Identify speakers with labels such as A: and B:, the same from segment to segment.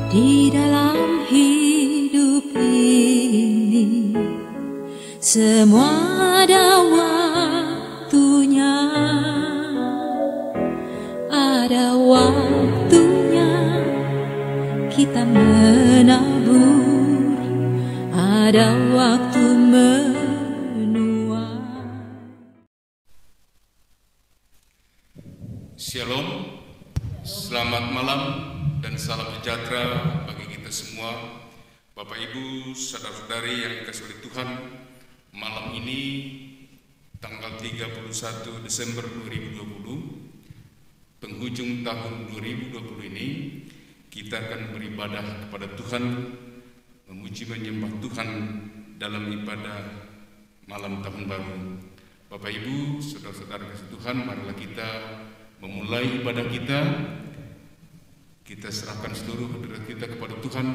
A: Di dalam hidup ini semua ada waktunya, ada waktunya kita menabur, ada waktu menua.
B: Shalom, selamat malam dan salam sejahtera bagi kita semua, Bapak Ibu, saudara-saudari yang dikasihi oleh Tuhan. Malam ini tanggal 31 Desember 2020, penghujung tahun 2020 ini, kita akan beribadah kepada Tuhan, memuji menyembah Tuhan dalam ibadah malam tahun baru. Bapak Ibu, saudara-saudara kasih Tuhan, marilah kita memulai ibadah kita. Kita serahkan seluruh hadirat kita kepada Tuhan.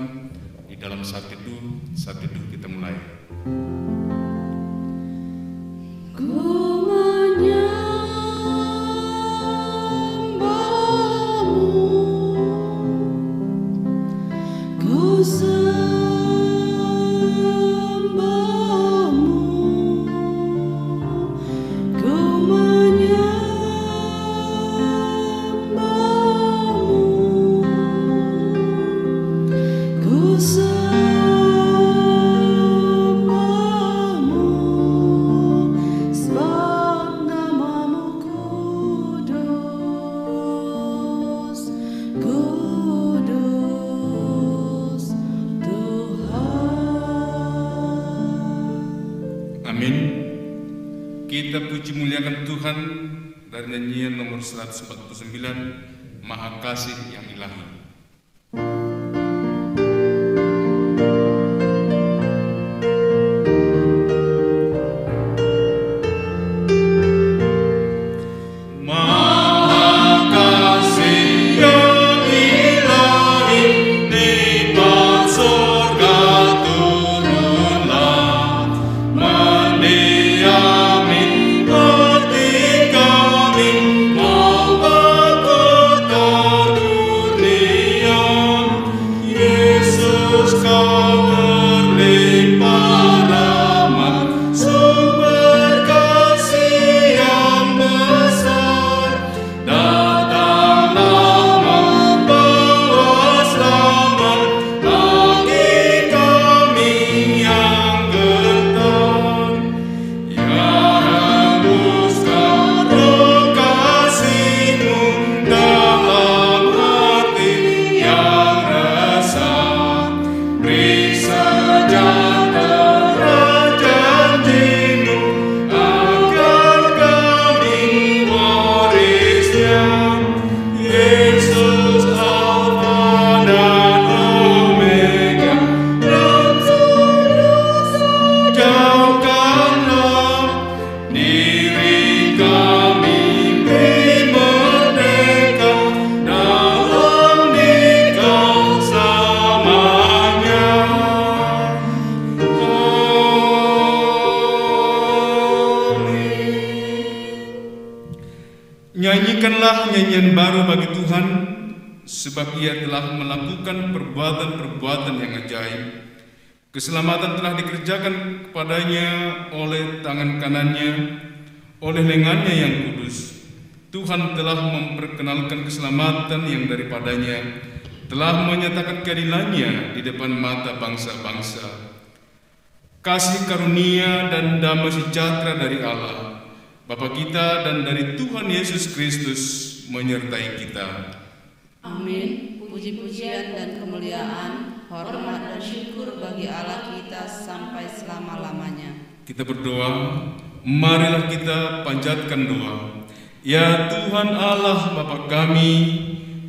B: Di dalam saat teduh kita mulai. Kita puji muliakan Tuhan dari nyanyian nomor 149, Maha Kasih yang Ilahi. Nyanyikanlah nyanyian baru bagi Tuhan, sebab Ia telah melakukan perbuatan-perbuatan yang ajaib. Keselamatan telah dikerjakan kepadanya oleh tangan kanannya, oleh lengannya yang kudus. Tuhan telah memperkenalkan keselamatan yang daripadanya, telah menyatakan keadilannya di depan mata bangsa-bangsa. Kasih karunia dan damai sejahtera dari Allah Bapa kita dan dari Tuhan Yesus Kristus menyertai kita.
C: Amin. Puji-pujian dan kemuliaan, hormat dan syukur bagi Allah kita sampai selama-lamanya.
B: Kita berdoa, marilah kita panjatkan doa. Ya Tuhan Allah Bapa kami,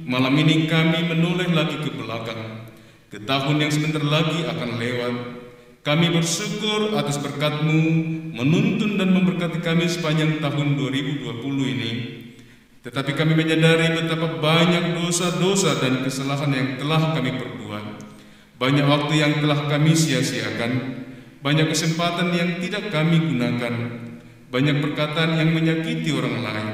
B: malam ini kami menoleh lagi ke belakang, ke tahun yang sebentar lagi akan lewat. Kami bersyukur atas berkat-Mu menuntun dan memberkati kami sepanjang tahun 2020 ini. Tetapi kami menyadari betapa banyak dosa-dosa dan kesalahan yang telah kami perbuat. Banyak waktu yang telah kami sia-siakan, banyak kesempatan yang tidak kami gunakan, banyak perkataan yang menyakiti orang lain,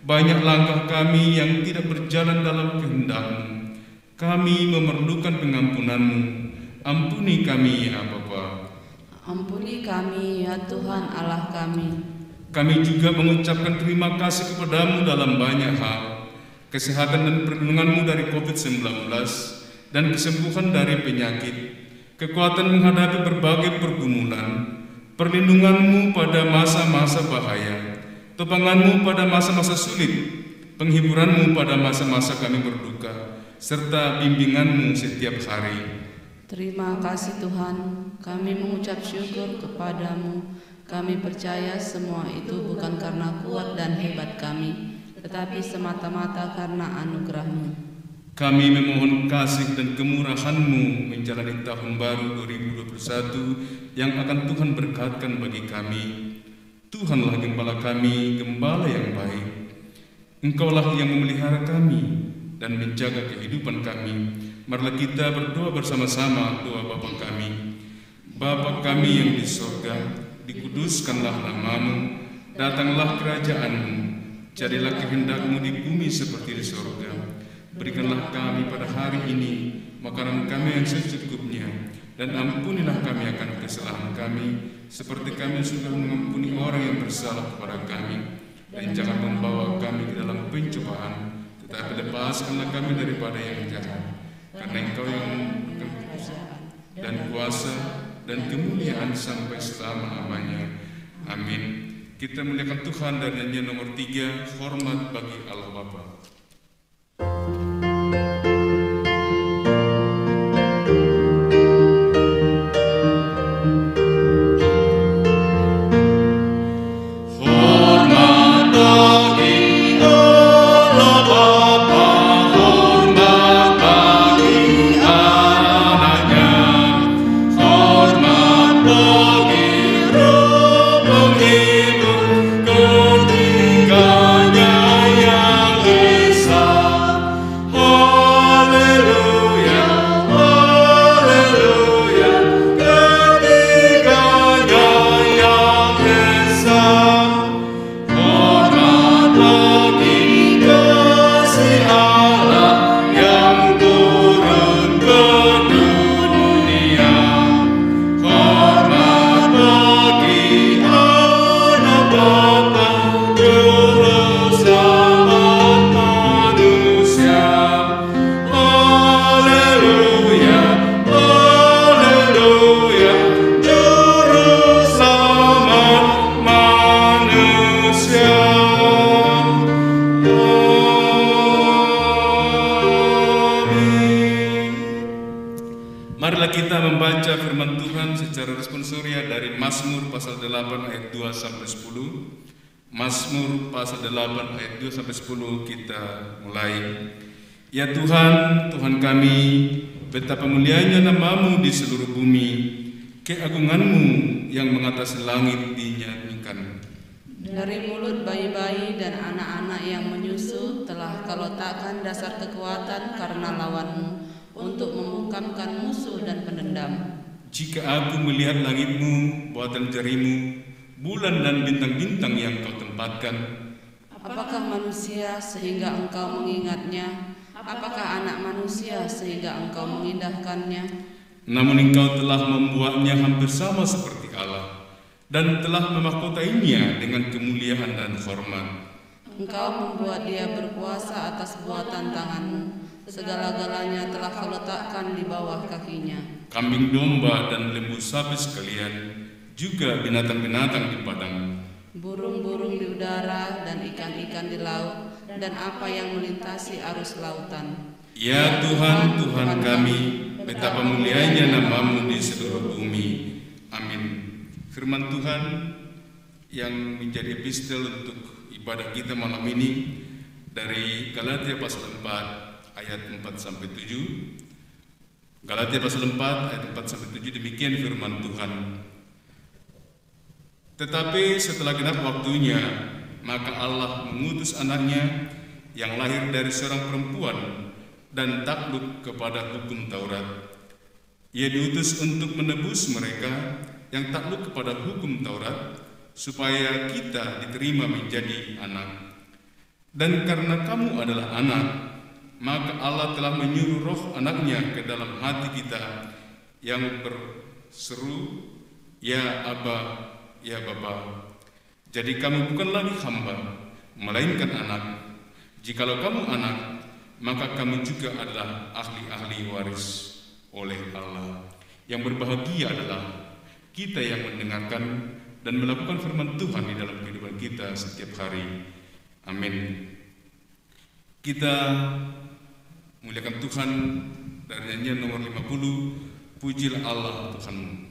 B: banyak langkah kami yang tidak berjalan dalam kehendak-Mu. Kami memerlukan pengampunan-Mu. Ampuni kami ya Bapa.
C: Ampuni kami ya Tuhan Allah kami.
B: Kami juga mengucapkan terima kasih kepada-Mu dalam banyak hal. Kesehatan dan perlindungan-Mu dari COVID-19 dan kesembuhan dari penyakit. Kekuatan menghadapi berbagai pergumulan. Perlindungan-Mu pada masa-masa bahaya. Topangan-Mu pada masa-masa sulit. Penghiburan-Mu pada masa-masa kami berduka, serta bimbingan-Mu setiap hari.
C: Terima kasih Tuhan, kami mengucap syukur kepada-Mu. Kami percaya semua itu bukan karena kuat dan hebat kami, tetapi semata-mata karena anugerah-Mu.
B: Kami memohon kasih dan kemurahan-Mu menjalani tahun baru 2021 yang akan Tuhan berkatkan bagi kami. Tuhanlah gembala kami, gembala yang baik. Engkaulah yang memelihara kami dan menjaga kehidupan kami. Marilah kita berdoa bersama-sama doa Bapa kami. Bapa kami yang di sorga, dikuduskanlah nama-Mu, datanglah kerajaan-Mu, jadilah kehendak-Mu di bumi seperti di sorga. Berikanlah kami pada hari ini makanan kami yang secukupnya, dan ampunilah kami akan kesalahan kami, seperti kami sudah mengampuni orang yang bersalah kepada kami. Dan jangan membawa kami ke dalam pencobaan, tetapi lepaskanlah kami daripada yang jahat. Karena Engkau yang kerajaan dan kuasa dan kemuliaan sampai selama-lamanya. Amin. Kita muliakan Tuhan dari nyanyian nomor 3, hormat bagi Allah Bapa. Marilah kita membaca firman Tuhan secara responsoria dari Mazmur pasal 8 ayat 2 sampai 10. Mazmur pasal 8 ayat 2 sampai 10 kita mulai. Ya Tuhan, Tuhan kami, betapa mulianya nama-Mu di seluruh bumi. Keagungan-Mu yang mengatasi langit dinyanyikan.
C: Dari mulut bayi-bayi dan anak-anak yang menyusu telah Kau letakkan dasar kekuatan karena lawan-Mu, untuk membungkamkan musuh dan pendendam.
B: Jika aku melihat langit-Mu, buatan jari-Mu, bulan dan bintang-bintang yang Kau tempatkan,
C: apakah manusia sehingga Engkau mengingatnya? Apakah anak manusia sehingga Engkau mengindahkannya?
B: Namun Engkau telah membuatnya hampir sama seperti Allah, dan telah memahkotainya dengan kemuliaan dan hormat.
C: Engkau membuat dia berkuasa atas buatan tangan-Mu. Segala-galanya telah Kau letakkan di bawah kakinya.
B: Kambing domba dan lembu sapi sekalian, juga binatang-binatang di padang,
C: burung-burung di udara dan ikan-ikan di laut, dan apa yang melintasi arus lautan.
B: Ya Tuhan, Tuhan kami, betapa mulianya nama-Mu di seluruh bumi. Amin. Firman Tuhan yang menjadi epistel untuk ibadah kita malam ini dari Galatia pasal 4 ayat 4 sampai 7. Galatia pasal 4 ayat 4 sampai 7, demikian firman Tuhan. Tetapi setelah genap waktunya, maka Allah mengutus anaknya yang lahir dari seorang perempuan dan takluk kepada hukum Taurat. Ia diutus untuk menebus mereka yang takluk kepada hukum Taurat, supaya kita diterima menjadi anak. Dan karena kamu adalah anak, maka Allah telah menyuruh roh anaknya ke dalam hati kita yang berseru, ya Aba, ya Bapa. Jadi kamu bukan lagi hamba, melainkan anak. Jikalau kamu anak, maka kamu juga adalah ahli-ahli waris oleh Allah. Yang berbahagia adalah kita yang mendengarkan dan melakukan firman Tuhan di dalam kehidupan kita setiap hari. Amin. Kita muliakan Tuhan dari nyanyian nomor 50, Pujilah Allah Tuhanmu.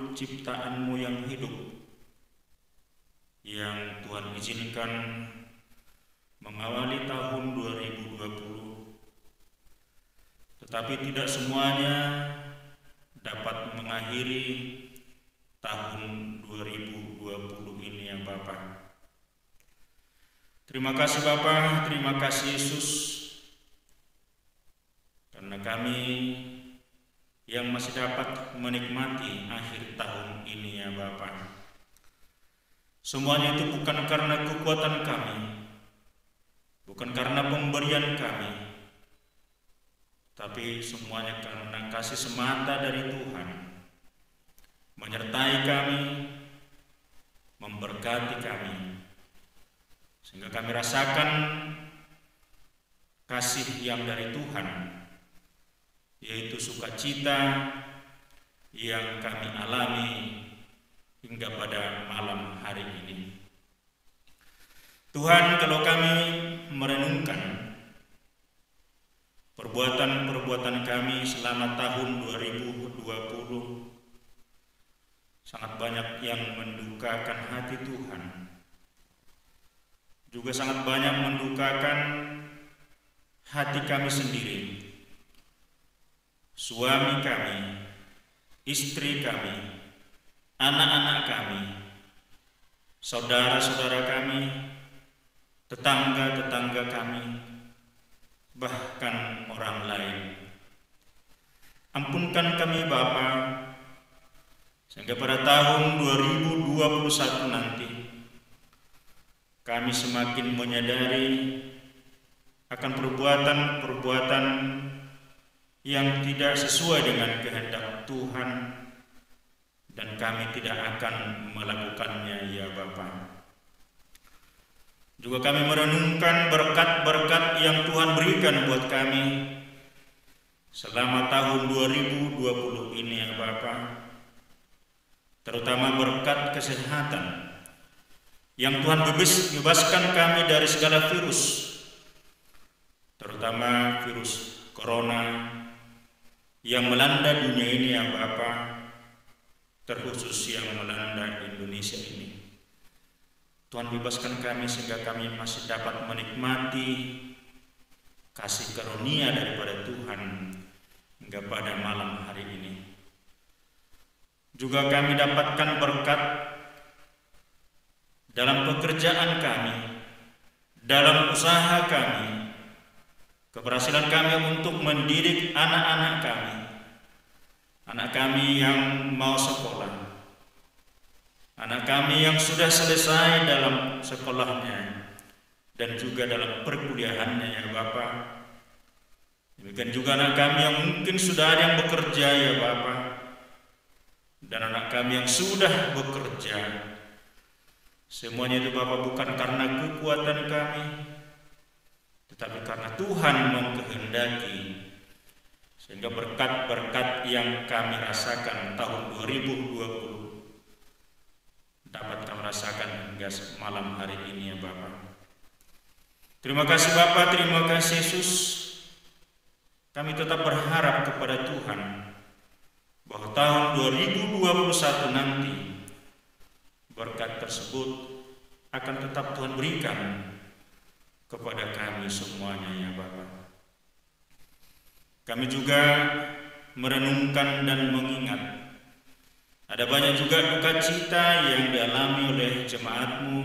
D: Ciptaan-Mu yang hidup yang Tuhan izinkan mengawali tahun 2020, tetapi tidak semuanya dapat mengakhiri tahun 2020 ini ya Bapa. Terima kasih Bapa, terima kasih Yesus, karena kami yang masih dapat menikmati akhir tahun ini ya Bapa. Semuanya itu bukan karena kekuatan kami, bukan karena pemberian kami, tapi semuanya karena kasih semata dari Tuhan, menyertai kami, memberkati kami, sehingga kami rasakan kasih yang dari Tuhan, yaitu sukacita yang kami alami hingga pada malam hari ini. Tuhan, kalau kami merenungkan perbuatan-perbuatan kami selama tahun 2020, sangat banyak yang mendukakan hati Tuhan, juga sangat banyak mendukakan hati kami sendiri, suami kami, istri kami, anak-anak kami, saudara-saudara kami, tetangga-tetangga kami, bahkan orang lain. Ampunkan kami Bapa, sehingga pada tahun 2021 nanti kami semakin menyadari akan perbuatan-perbuatan yang tidak sesuai dengan kehendak Tuhan, dan kami tidak akan melakukannya ya Bapa. Juga kami merenungkan berkat-berkat yang Tuhan berikan buat kami selama tahun 2020 ini ya Bapa, terutama berkat kesehatan yang Tuhan bebaskan kami dari segala virus, terutama virus Corona yang melanda dunia ini ya Bapa, terkhusus yang melanda Indonesia ini. Tuhan bebaskan kami sehingga kami masih dapat menikmati kasih karunia daripada Tuhan hingga pada malam hari ini. Juga kami dapatkan berkat dalam pekerjaan kami, dalam usaha kami, keberhasilan kami untuk mendidik anak kami yang mau sekolah, anak kami yang sudah selesai dalam sekolahnya dan juga dalam perkuliahannya ya Bapak. Demikian juga anak kami yang mungkin sudah ada yang bekerja ya Bapak, dan anak kami yang sudah bekerja. Semuanya itu Bapak bukan karena kekuatan kami, tetapi karena Tuhan mengkehendaki, sehingga berkat-berkat yang kami rasakan tahun 2020 dapat kami rasakan hingga malam hari ini ya Bapak. Terima kasih Bapak, terima kasih Yesus. Kami tetap berharap kepada Tuhan bahwa tahun 2021 nanti berkat tersebut akan tetap Tuhan berikan kepada kami semuanya ya Bapak. Kami juga merenungkan dan mengingat ada banyak juga duka cita yang dialami oleh jemaat-Mu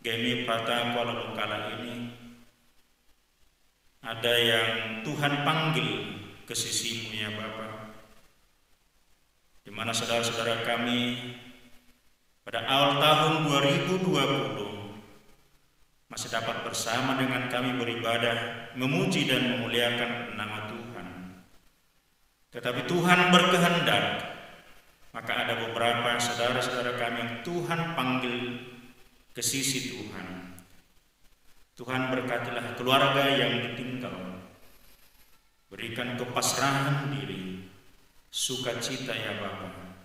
D: GMI Prata Kuala Bengkala ini. Ada yang Tuhan panggil ke sisi-Mu ya Bapak, di mana saudara-saudara kami pada awal tahun 2020 masih dapat bersama dengan kami beribadah, memuji dan memuliakan nama Tuhan. Tetapi Tuhan berkehendak, maka ada beberapa saudara-saudara kami yang Tuhan panggil ke sisi Tuhan. Tuhan berkatilah keluarga yang ditinggal, berikan kepasrahan diri, sukacita ya Bapa,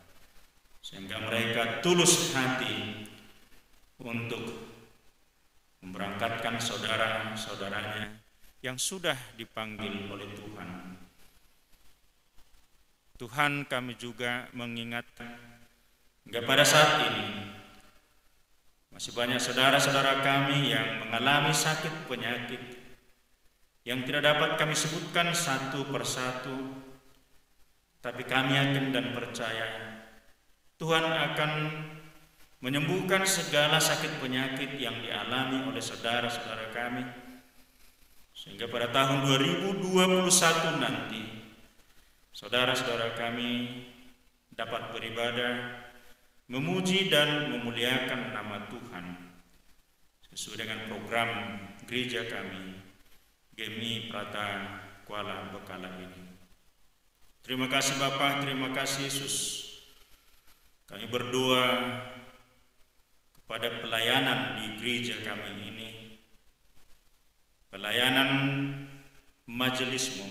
D: sehingga mereka tulus hati untuk memberangkatkan saudara-saudaranya yang sudah dipanggil oleh Tuhan. Tuhan, kami juga mengingatkan hingga pada saat ini masih banyak saudara-saudara kami yang mengalami sakit penyakit yang tidak dapat kami sebutkan satu persatu, tapi kami yakin dan percaya Tuhan akan menyembuhkan segala sakit penyakit yang dialami oleh saudara-saudara kami, sehingga pada tahun 2021 nanti saudara-saudara kami dapat beribadah, memuji dan memuliakan nama Tuhan sesuai dengan program gereja kami GMI Prata Kuala Bengkala ini. Terima kasih Bapa, terima kasih Yesus. Kami berdoa kepada pelayanan di gereja kami ini, pelayanan majelis-Mu,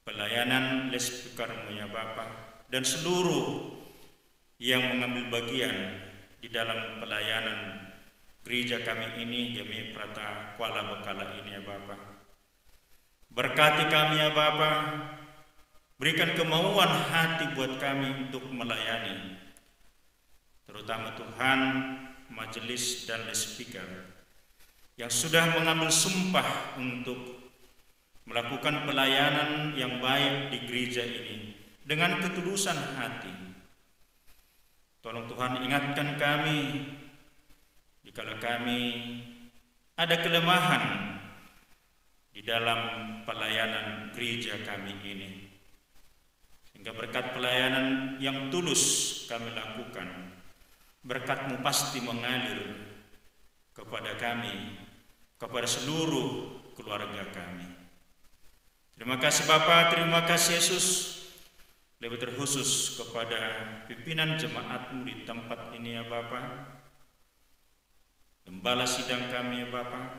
D: pelayanan lesbikarmu ya Bapa, dan seluruh yang mengambil bagian di dalam pelayanan gereja kami ini, GMI Prata Kuala Bengkala ini ya Bapa. Berkati kami ya Bapa, berikan kemauan hati buat kami untuk melayani, terutama Tuhan majelis dan speaker yang sudah mengambil sumpah untuk melakukan pelayanan yang baik di gereja ini dengan ketulusan hati. Tolong Tuhan ingatkan kami jikalau kami ada kelemahan di dalam pelayanan gereja kami ini, sehingga berkat pelayanan yang tulus kami lakukan, berkat-Mu pasti mengalir kepada kami, kepada seluruh keluarga kami. Terima kasih Bapa, terima kasih Yesus, lebih terkhusus kepada pimpinan jemaat-Mu di tempat ini ya Bapa, gembala sidang kami ya Bapa,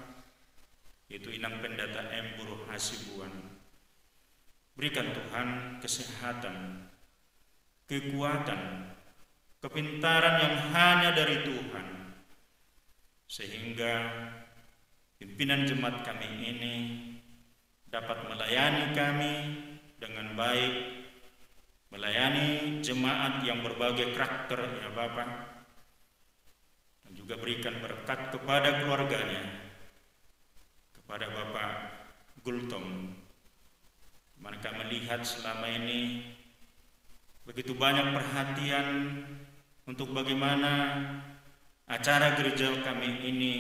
D: yaitu Inang Pendeta M. Buruh Hasibuan. Berikan Tuhan kesehatan, kekuatan, kepintaran yang hanya dari Tuhan, sehingga pimpinan jemaat kami ini dapat melayani kami dengan baik, melayani jemaat yang berbagai karakter ya Bapa, dan juga berikan berkat kepada keluarganya, kepada Bapak Gultom. Mereka melihat selama ini begitu banyak perhatian untuk bagaimana acara gereja kami ini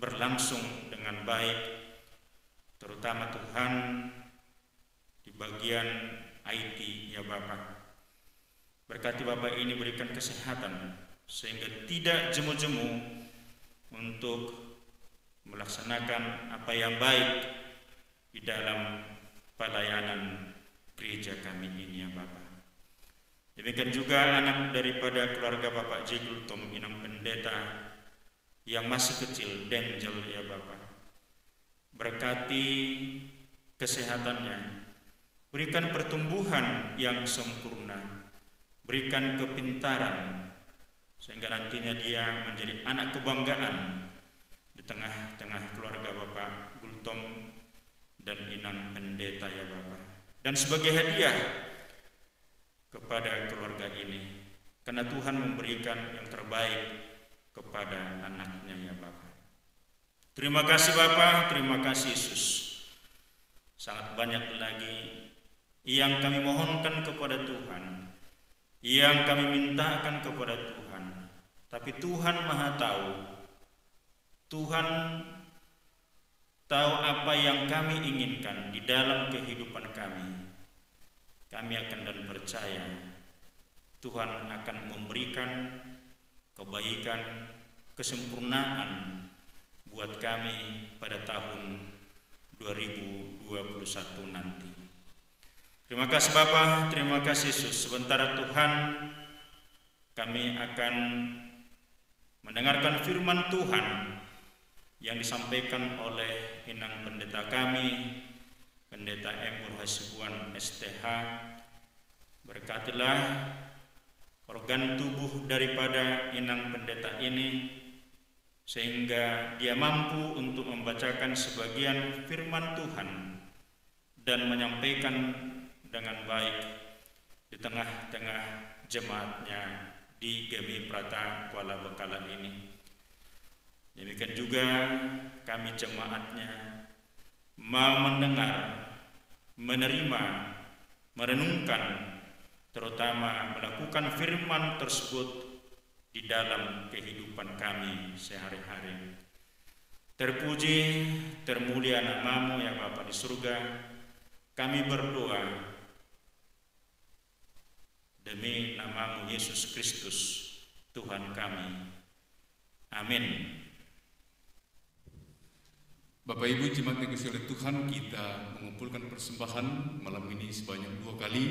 D: berlangsung dengan baik, terutama Tuhan di bagian IT ya Bapak. Berkati Bapak ini, berikan kesehatan sehingga tidak jemu-jemu untuk melaksanakan apa yang baik di dalam pelayanan gereja kami ini ya Bapak. Demikian juga anak daripada keluarga Bapak J. Gultom, inang pendeta yang masih kecil, Denjel ya Bapak. Berkati kesehatannya, berikan pertumbuhan yang sempurna, berikan kepintaran, sehingga nantinya dia menjadi anak kebanggaan di tengah-tengah keluarga Bapak Gultom dan inang pendeta ya Bapak. Dan sebagai hadiah kepada keluarga ini, karena Tuhan memberikan yang terbaik kepada anaknya ya Bapak. Terima kasih Bapak, terima kasih Yesus. Sangat banyak lagi yang kami mohonkan kepada Tuhan, yang kami mintakan kepada Tuhan, tapi Tuhan Maha tahu. Tuhan tahu apa yang kami inginkan di dalam kehidupan kami. Kami akan dan percaya Tuhan akan memberikan kebaikan, kesempurnaan buat kami pada tahun 2021 nanti. Terima kasih Bapak, terima kasih Yesus. Sebentar Tuhan, kami akan mendengarkan firman Tuhan yang disampaikan oleh inang pendeta kami, Pendeta M. Hasibuan STH. Berkatilah organ tubuh daripada inang pendeta ini, sehingga dia mampu untuk membacakan sebagian firman Tuhan dan menyampaikan dengan baik di tengah-tengah jemaatnya di GMI Prata Kuala Bekalan ini. Demikian juga kami jemaatnya mau mendengar, menerima, merenungkan, terutama melakukan firman tersebut di dalam kehidupan kami sehari-hari. Terpuji, termulia namamu ya Bapa di surga. Kami berdoa demi namamu Yesus Kristus, Tuhan kami. Amin.
B: Bapak Ibu jemaat yang dikasihi oleh Tuhan, kita mengumpulkan persembahan malam ini sebanyak 2 kali,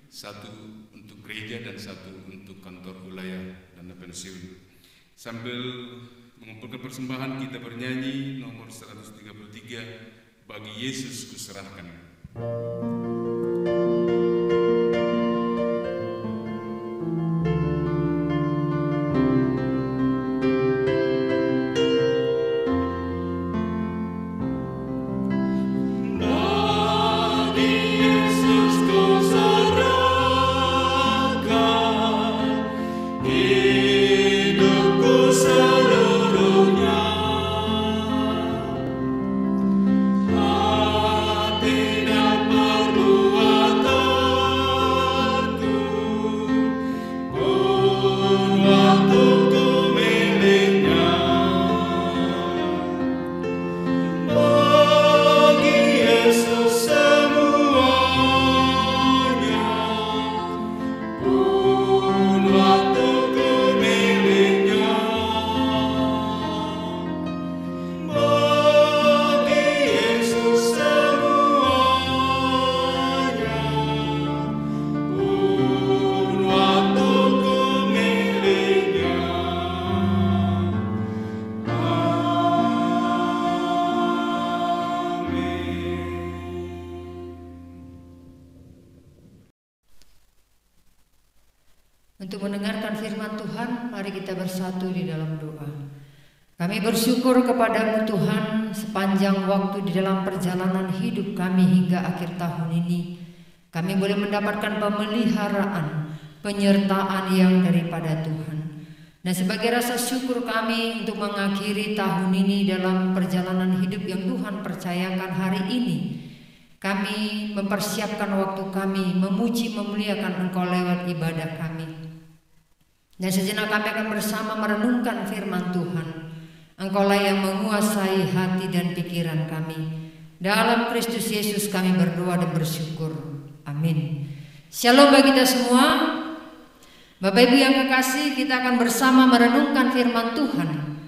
B: satu untuk gereja dan satu untuk kantor wilayah dana pensiun. Sambil mengumpulkan persembahan, kita bernyanyi nomor 133, Bagi Yesus Kuserahkan.
E: Untuk mendengarkan firman Tuhan, mari kita bersatu di dalam doa. Kami bersyukur kepadamu Tuhan, sepanjang waktu di dalam perjalanan hidup kami hingga akhir tahun ini, kami boleh mendapatkan pemeliharaan, penyertaan yang daripada Tuhan. Dan sebagai rasa syukur kami untuk mengakhiri tahun ini dalam perjalanan hidup yang Tuhan percayakan hari ini, kami mempersiapkan waktu kami memuji memuliakan Engkau lewat ibadah kami. Dan sejenak kami akan bersama merenungkan firman Tuhan. Engkaulah yang menguasai hati dan pikiran kami. Dalam Kristus Yesus kami berdoa dan bersyukur. Amin. Shalom bagi kita semua. Bapak Ibu yang kekasih, kita akan bersama merenungkan firman Tuhan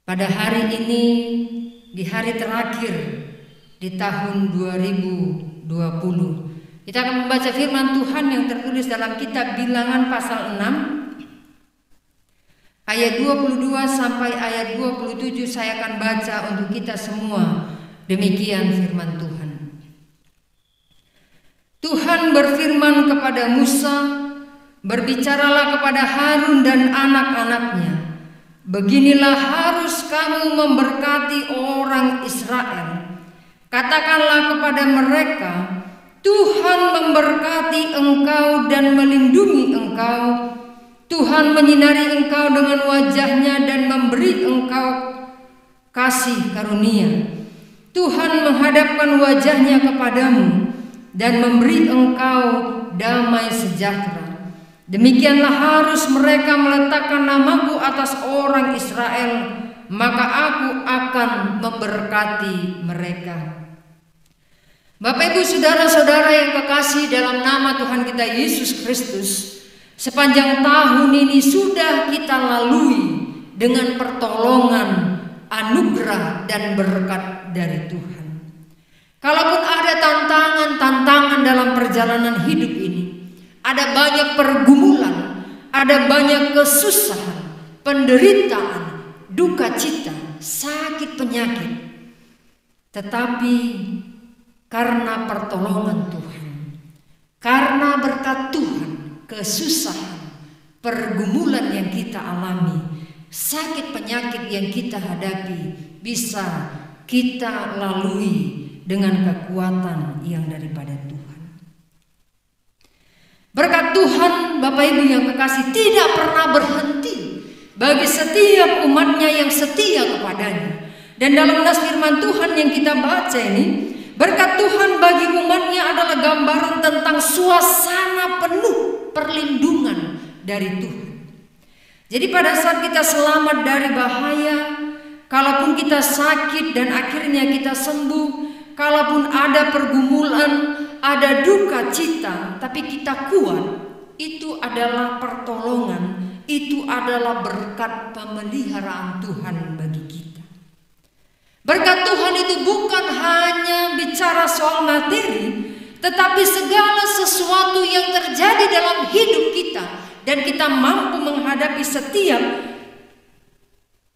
E: pada hari ini, di hari terakhir di tahun 2020. Kita akan membaca firman Tuhan yang tertulis dalam kitab Bilangan pasal 6 ayat 22 sampai ayat 27. Saya akan baca untuk kita semua. Demikian firman Tuhan. Tuhan berfirman kepada Musa, berbicaralah kepada Harun dan anak-anaknya. Beginilah harus kamu memberkati orang Israel. Katakanlah kepada mereka, Tuhan memberkati engkau dan melindungi engkau. Tuhan menyinari engkau dengan wajahnya dan memberi engkau kasih karunia. Tuhan menghadapkan wajahnya kepadamu dan memberi engkau damai sejahtera. Demikianlah harus mereka meletakkan namaku atas orang Israel, maka aku akan memberkati mereka. Bapak Ibu saudara-saudara yang kekasih dalam nama Tuhan kita Yesus Kristus, sepanjang tahun ini sudah kita lalui dengan pertolongan, anugerah dan berkat dari Tuhan. Kalaupun ada tantangan-tantangan dalam perjalanan hidup ini, ada banyak pergumulan, ada banyak kesusahan, penderitaan, duka cita, sakit penyakit. Tetapi karena pertolongan Tuhan, karena berkat Tuhan, kesusahan, pergumulan yang kita alami, sakit penyakit yang kita hadapi bisa kita lalui dengan kekuatan yang daripada Tuhan. Berkat Tuhan, Bapak Ibu yang kekasih, tidak pernah berhenti bagi setiap umatnya yang setia kepadanya. Dan dalam nas firman Tuhan yang kita baca ini, berkat Tuhan bagi umatnya adalah gambaran tentang suasana penuh perlindungan dari Tuhan. Jadi pada saat kita selamat dari bahaya, kalaupun kita sakit dan akhirnya kita sembuh, kalaupun ada pergumulan, ada duka cita, tapi kita kuat, itu adalah pertolongan, itu adalah berkat pemeliharaan Tuhan bagi kita. Berkat Tuhan itu bukan hanya bicara soal materi, tetapi segala sesuatu yang terjadi dalam hidup kita, dan kita mampu menghadapi setiap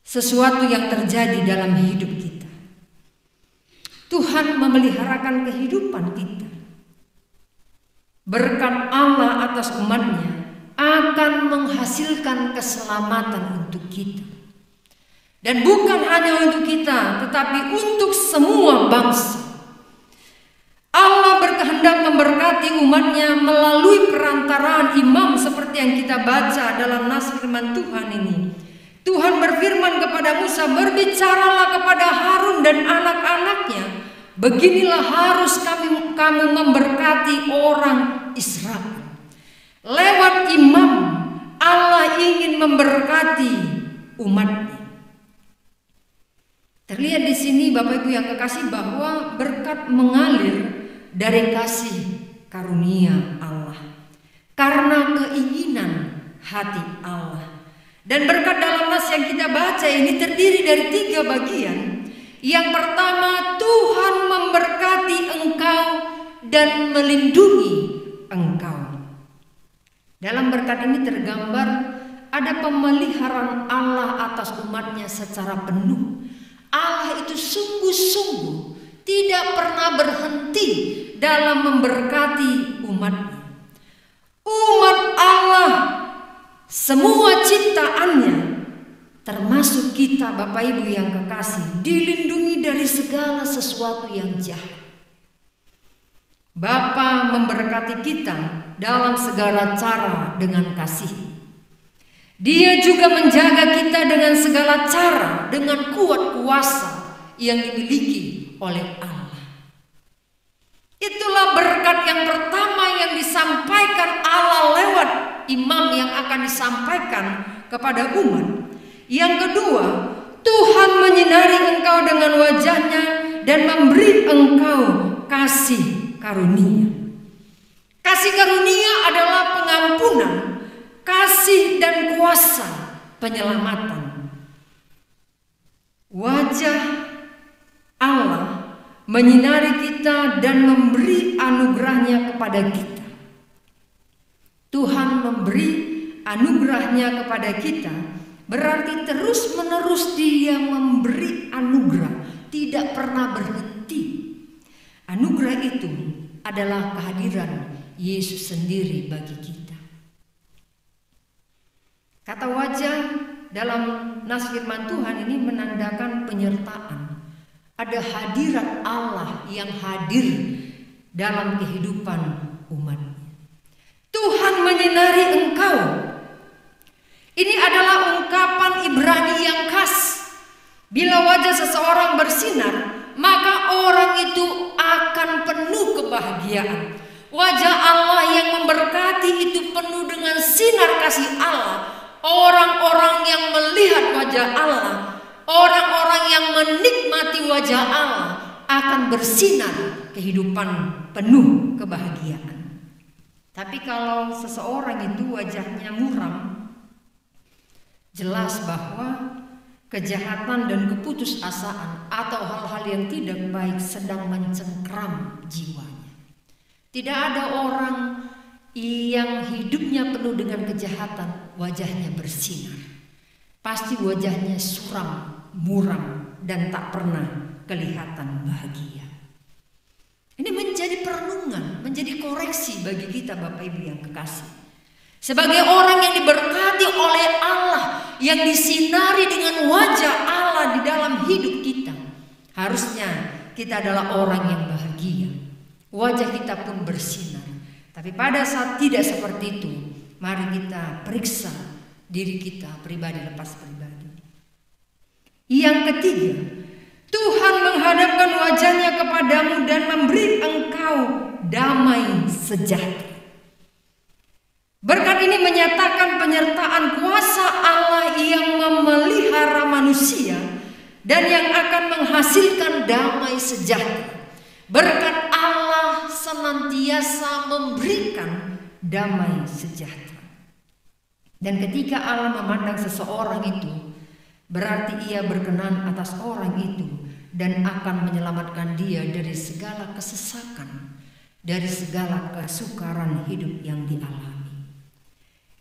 E: sesuatu yang terjadi dalam hidup kita. Tuhan memeliharakan kehidupan kita. Berkat Allah atas umatnya akan menghasilkan keselamatan untuk kita. Dan bukan hanya untuk kita, tetapi untuk semua bangsa. Allah berkehendak memberkati umatnya melalui perantaraan imam seperti yang kita baca dalam nas firman Tuhan ini. Tuhan berfirman kepada Musa, berbicaralah kepada Harun dan anak-anaknya. Beginilah harus kamu memberkati orang Israel. Lewat imam, Allah ingin memberkati umatnya. Terlihat di sini Bapak Ibu yang kekasih bahwa berkat mengalir dari kasih karunia Allah, karena keinginan hati Allah. Dan berkat dalam nas yang kita baca ini terdiri dari 3 bagian. Yang pertama, Tuhan memberkati engkau dan melindungi engkau. Dalam berkat ini tergambar ada pemeliharaan Allah atas umatnya secara penuh. Allah itu sungguh-sungguh tidak pernah berhenti dalam memberkati umatnya. Umat Allah, semua ciptaannya, termasuk kita Bapak Ibu yang kekasih, dilindungi dari segala sesuatu yang jahat. Bapa memberkati kita dalam segala cara dengan kasih. Dia juga menjaga kita dengan segala cara, dengan kuat kuasa yang dimiliki oleh Allah. Itulah berkat yang pertama yang disampaikan Allah lewat imam yang akan disampaikan kepada umat. Yang kedua, Tuhan menyinari engkau dengan wajahnya dan memberi engkau kasih karunia. Kasih karunia adalah pengampunan, kasih dan kuasa penyelamatan. Wajah Allah menyinari kita dan memberi anugerahnya kepada kita. Tuhan memberi anugerahnya kepada kita, berarti terus menerus Dia memberi anugerah, tidak pernah berhenti. Anugerah itu adalah kehadiran Yesus sendiri bagi kita. Kata wajah dalam nas firman Tuhan ini menandakan penyertaan. Ada hadirat Allah yang hadir dalam kehidupan umatnya. Tuhan menyinari engkau. Ini adalah ungkapan Ibrani yang khas. Bila wajah seseorang bersinar, maka orang itu akan penuh kebahagiaan. Wajah Allah yang memberkati itu penuh dengan sinar kasih Allah. Orang-orang yang melihat wajah Allah, orang-orang yang menikmati wajah Allah akan bersinar kehidupan penuh kebahagiaan. Tapi kalau seseorang itu wajahnya muram, jelas bahwa kejahatan dan keputusasaan atau hal-hal yang tidak baik sedang mencengkram jiwanya. Tidak ada orang yang hidupnya penuh dengan kejahatan, wajahnya bersinar. Pasti wajahnya suram, muram, dan tak pernah kelihatan bahagia. Ini menjadi perenungan, menjadi koreksi bagi kita Bapak Ibu yang kekasih. Sebagai orang yang diberkati oleh Allah, yang disinari dengan wajah Allah di dalam hidup kita, harusnya kita adalah orang yang bahagia. Wajah kita pun bersinar. Tapi pada saat tidak seperti itu, mari kita periksa diri kita pribadi lepas pribadi. Yang ketiga, Tuhan menghadapkan wajahnya kepadamu dan memberi engkau damai sejahtera. Berkat ini menyatakan penyertaan kuasa Allah yang memelihara manusia dan yang akan menghasilkan damai sejahtera. Berkat Allah senantiasa memberikan damai sejahtera. Dan ketika Allah memandang seseorang itu, berarti Ia berkenan atas orang itu dan akan menyelamatkan dia dari segala kesesakan, dari segala kesukaran hidup yang dialami.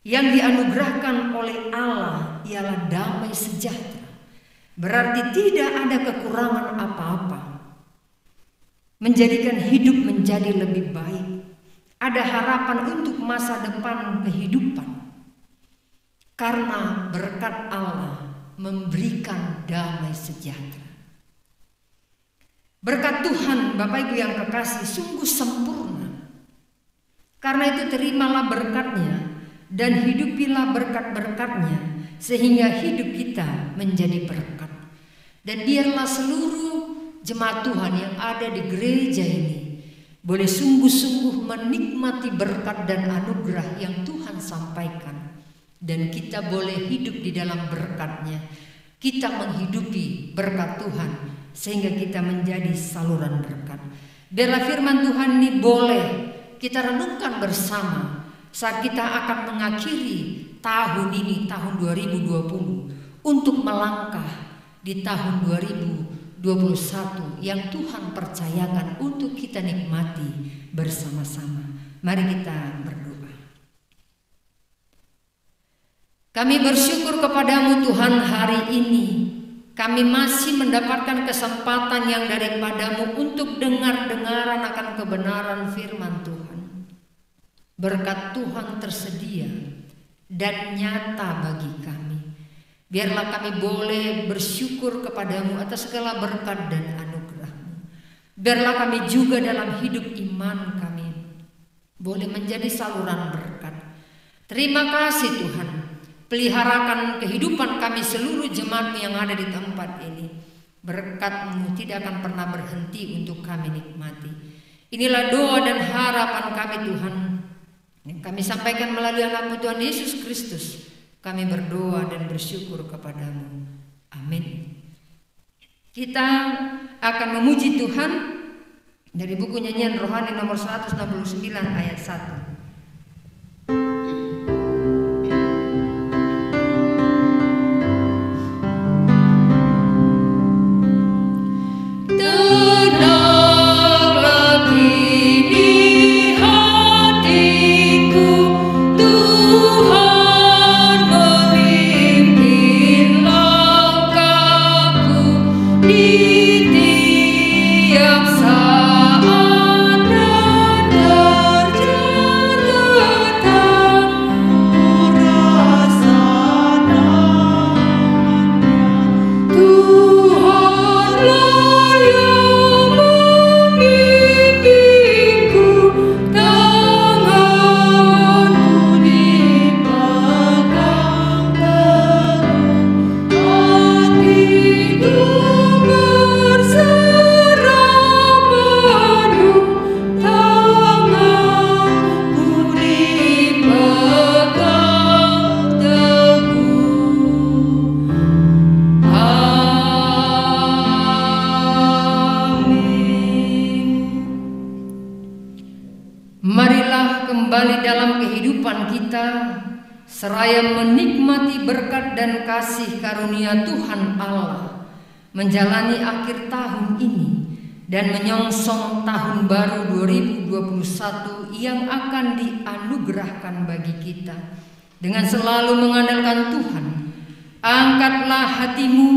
E: Yang dianugerahkan oleh Allah ialah damai sejahtera. Berarti tidak ada kekurangan apa-apa. Menjadikan hidup menjadi lebih baik. Ada harapan untuk masa depan kehidupan. Karena berkat Allah memberikan damai sejahtera. Berkat Tuhan Bapak Ibu yang kekasih sungguh sempurna. Karena itu terimalah berkatnya dan hidupilah berkat-berkatnya sehingga hidup kita menjadi berkat. Dan biarlah seluruh jemaat Tuhan yang ada di gereja ini boleh sungguh-sungguh menikmati berkat dan anugerah yang Tuhan sampaikan. Dan kita boleh hidup di dalam berkat-Nya. Kita menghidupi berkat Tuhan sehingga kita menjadi saluran berkat. Biarlah firman Tuhan ini boleh kita renungkan bersama saat kita akan mengakhiri tahun ini, tahun 2020, untuk melangkah di tahun 2021 yang Tuhan percayakan untuk kita nikmati bersama-sama. Mari kita berdoa. Kami bersyukur kepadamu Tuhan hari ini. Kami masih mendapatkan kesempatan yang daripadamu untuk dengar-dengaran akan kebenaran firman Tuhan. Berkat Tuhan tersedia dan nyata bagi kami. Biarlah kami boleh bersyukur kepadamu atas segala berkat dan anugerah-Mu. Biarlah kami juga dalam hidup iman kami boleh menjadi saluran berkat. Terima kasih Tuhan. Peliharakan kehidupan kami seluruh jemaat yang ada di tempat ini. Berkat-Mu tidak akan pernah berhenti untuk kami nikmati. Inilah doa dan harapan kami Tuhan, yang kami sampaikan melalui anak-Mu Tuhan Yesus Kristus. Kami berdoa dan bersyukur kepadamu. Amin. Kita akan memuji Tuhan dari buku nyanyian rohani nomor 169 ayat 1. Marilah kembali dalam kehidupan kita, seraya menikmati berkat dan kasih karunia Tuhan Allah, menjalani akhir tahun ini dan menyongsong tahun baru 2021 yang akan dianugerahkan bagi kita. Dengan selalu mengandalkan Tuhan, angkatlah hatimu.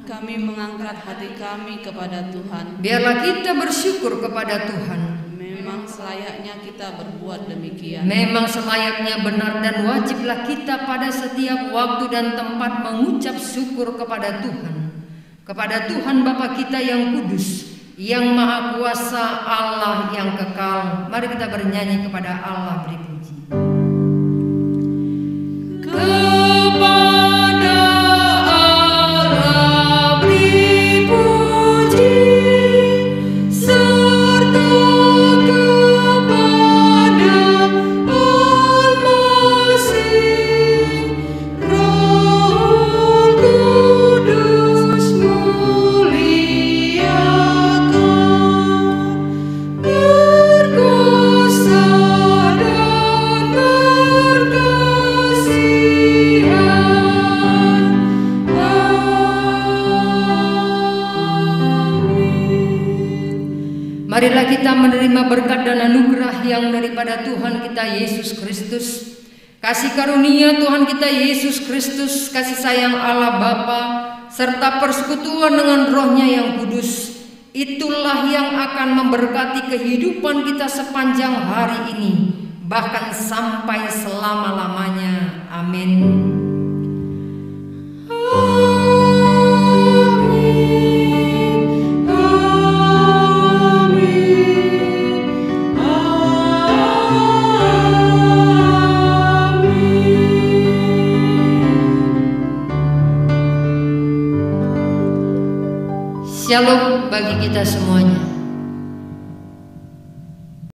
C: Kami mengangkat hati kami kepada Tuhan.
E: Biarlah kita bersyukur kepada Tuhan.
C: Memang selayaknya kita berbuat demikian.
E: Memang selayaknya benar dan wajiblah kita pada setiap waktu dan tempat mengucap syukur kepada Tuhan. Kepada Tuhan Bapa kita yang kudus, yang maha kuasa, Allah yang kekal. Mari kita bernyanyi kepada Allah, beri puji. Marilah kita menerima berkat dan anugerah yang daripada Tuhan kita Yesus Kristus. Kasih karunia Tuhan kita Yesus Kristus, kasih sayang Allah Bapa, serta persekutuan dengan Roh-Nya yang kudus, itulah yang akan memberkati kehidupan kita sepanjang hari ini, bahkan sampai selama-lamanya. Amin. Shalom bagi kita semuanya.